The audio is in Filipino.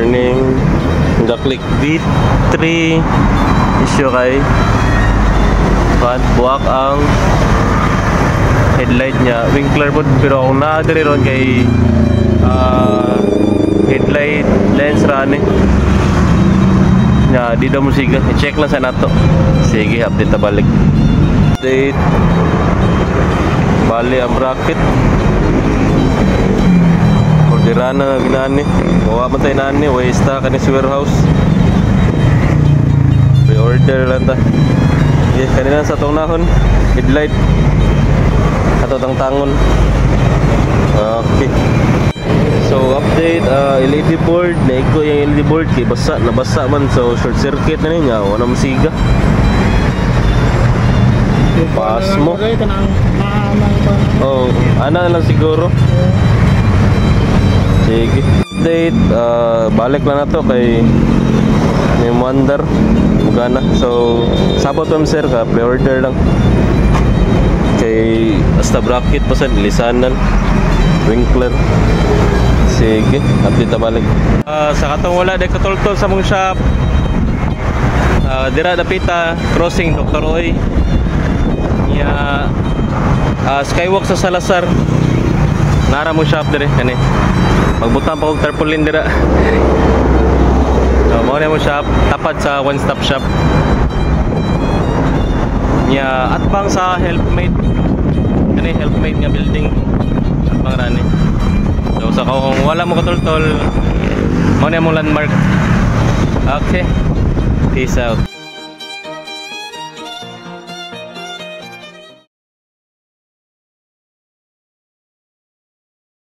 morning. Nag-click D3 issue kay buwak ang headlight niya. Winkler po, pero kung na-adari ron kay headlight lens running ya, di daw musiga. I-check lang sa nato. Sige, update na balik. Update. Bali ang bracket. Orderana nga ginani. Gawa man tayo nani. Westa ka ni sa warehouse. Pre-order lang ta. Okay, kanina sa itong nahon. Headlight. Ato tang tangon. Okay. So update, LED board, naiko yung LED board kay nabasa man, so short circuit na niya, wala masiga. Pas mo. Oh, ana lang siguro. Sige. Update, balik lang na to kay may wonder mugana. So sabot mo sir ka, pre-order lang. Kay basta bracket pa sa lisanan. Winkler. Sige, update na balik. Sa katong wala day katultol sa mong shop. Dira dapita crossing Dr. Oy. Ya Skywalk sa Salazar. Nara mo shop dire kani. Magbutang pa og tarpaulin dira. Mao na mo shop tapat sa one stop shop. Ya atbang sa Helpmate. Kani Helpmate nga building. Atbang rani. So sa kung wala mo katultol, mao na mo landmark. Okay. Peace out.